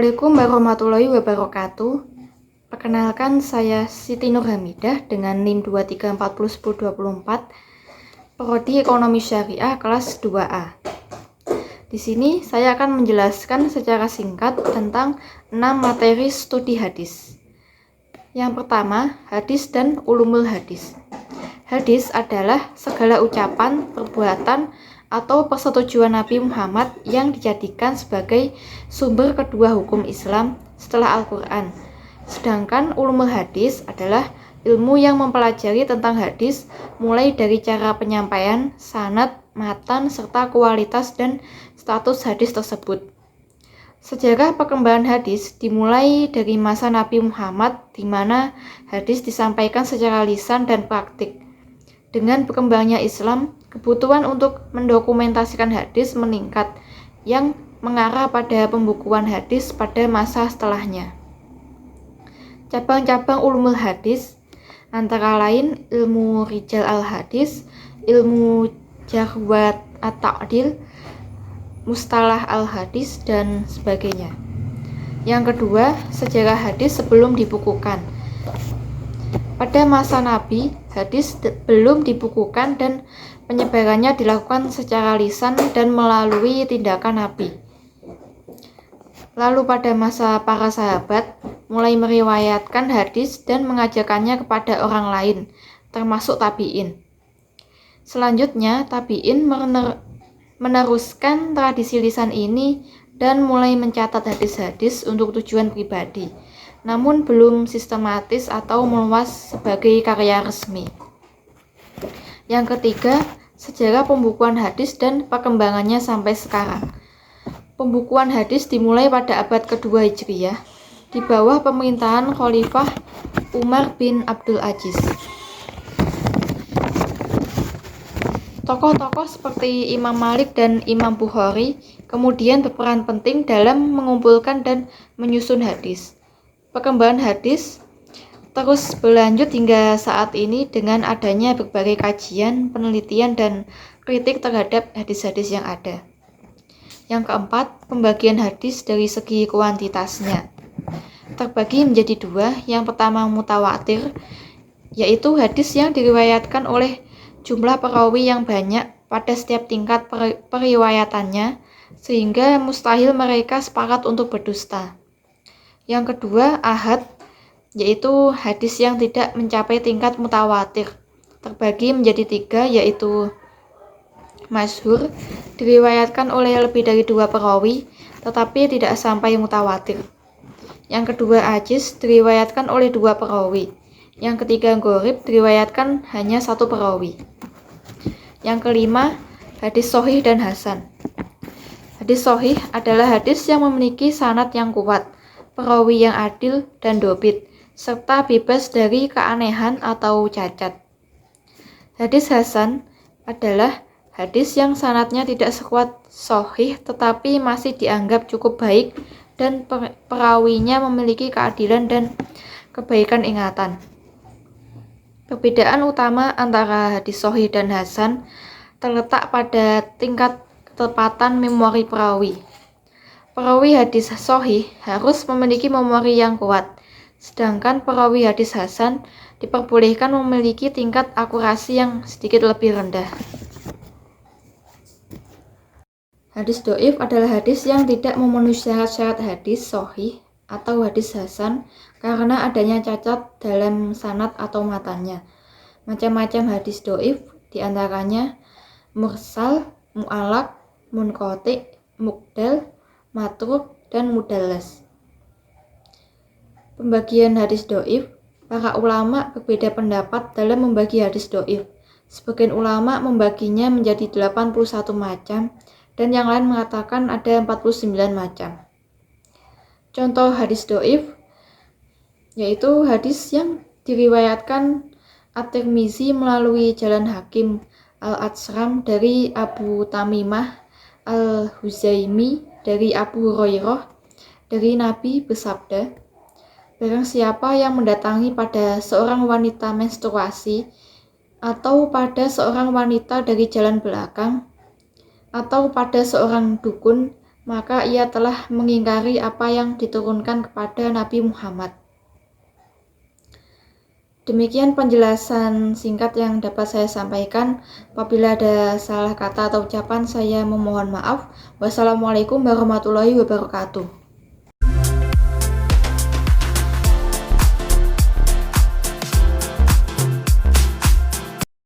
Assalamualaikum warahmatullahi wabarakatuh. Perkenalkan, saya Siti Nurhamidah dengan NIM 234010024, Prodi Ekonomi Syariah kelas 2A. Di sini saya akan menjelaskan secara singkat tentang 6 materi studi hadis. Yang pertama, hadis dan ulumul hadis. Hadis adalah segala ucapan, perbuatan, atau persetujuan Nabi Muhammad yang dijadikan sebagai sumber kedua hukum Islam setelah Al-Quran. Sedangkan ulumul hadis adalah ilmu yang mempelajari tentang hadis mulai dari cara penyampaian, sanad, matan, serta kualitas dan status hadis tersebut. Sejarah perkembangan hadis dimulai dari masa Nabi Muhammad, di mana hadis disampaikan secara lisan dan praktik. Dengan berkembangnya Islam, kebutuhan untuk mendokumentasikan hadis meningkat, yang mengarah pada pembukuan hadis pada masa setelahnya. Cabang-cabang ulumul hadis antara lain ilmu rijal al-hadis, ilmu jarh wa at-ta'dil, mustalah al-hadis, dan sebagainya. Yang kedua, sejarah hadis sebelum dibukukan. Pada masa Nabi, hadis belum dibukukan dan penyebarannya dilakukan secara lisan dan melalui tindakan Nabi. Lalu pada masa para sahabat, mulai meriwayatkan hadis dan mengajarkannya kepada orang lain, termasuk tabi'in. Selanjutnya, tabi'in meneruskan tradisi lisan ini dan mulai mencatat hadis-hadis untuk tujuan pribadi, namun belum sistematis atau meluas sebagai karya resmi. Yang ketiga, sejarah pembukuan hadis dan perkembangannya sampai sekarang. Pembukuan hadis dimulai pada abad kedua Hijriyah di bawah pemerintahan Khalifah Umar bin Abdul Aziz. Tokoh-tokoh seperti Imam Malik dan Imam Bukhari kemudian berperan penting dalam mengumpulkan dan menyusun hadis. Perkembangan hadis terus berlanjut hingga saat ini dengan adanya berbagai kajian, penelitian, dan kritik terhadap hadis-hadis yang ada. Yang keempat, pembagian hadis dari segi kuantitasnya terbagi menjadi dua. Yang pertama, mutawatir, yaitu hadis yang diriwayatkan oleh jumlah perawi yang banyak pada setiap tingkat periwayatannya, sehingga mustahil mereka sepakat untuk berdusta. Yang kedua, ahad, yaitu hadis yang tidak mencapai tingkat mutawatir, terbagi menjadi tiga, yaitu masyhur, diriwayatkan oleh lebih dari 2 perawi, tetapi tidak sampai mutawatir. Yang kedua, ajiz, diriwayatkan oleh 2 perawi. Yang ketiga, gharib, diriwayatkan hanya 1 perawi. Yang kelima, hadis sahih dan hasan. Hadis sahih adalah hadis yang memiliki sanad yang kuat, perawi yang adil dan dobit, serta bebas dari keanehan atau cacat. Hadis hasan adalah hadis yang sanadnya tidak sekuat sahih tetapi masih dianggap cukup baik dan perawinya memiliki keadilan dan kebaikan ingatan. Perbedaan utama antara hadis sahih dan hasan terletak pada tingkat ketepatan memori perawi. Perawi hadis sahih harus memiliki memori yang kuat, sedangkan perawi hadis hasan diperbolehkan memiliki tingkat akurasi yang sedikit lebih rendah. Hadis dhaif adalah hadis yang tidak memenuhi syarat-syarat hadis sahih atau hadis hasan karena adanya cacat dalam sanad atau matannya. Macam-macam hadis dhaif diantaranya mursal, mu'allaq, munqati', muqdal, matruk, dan mudallas. Pembagian hadis dhaif, para ulama berbeda pendapat dalam membagi hadis dhaif. Sebagian ulama membaginya menjadi 81 macam dan yang lain mengatakan ada 49 macam. Contoh hadis dhaif yaitu hadis yang diriwayatkan At-Tirmizi melalui jalan Hakim Al-Atsram dari Abu Tamimah Al-Huzaimi dari Abu Hurairah dari Nabi bersabda, barang siapa yang mendatangi pada seorang wanita menstruasi atau pada seorang wanita dari jalan belakang atau pada seorang dukun maka ia telah mengingkari apa yang diturunkan kepada Nabi Muhammad. Demikian penjelasan singkat yang dapat saya sampaikan. Apabila ada salah kata atau ucapan, saya memohon maaf. Wassalamualaikum warahmatullahi wabarakatuh.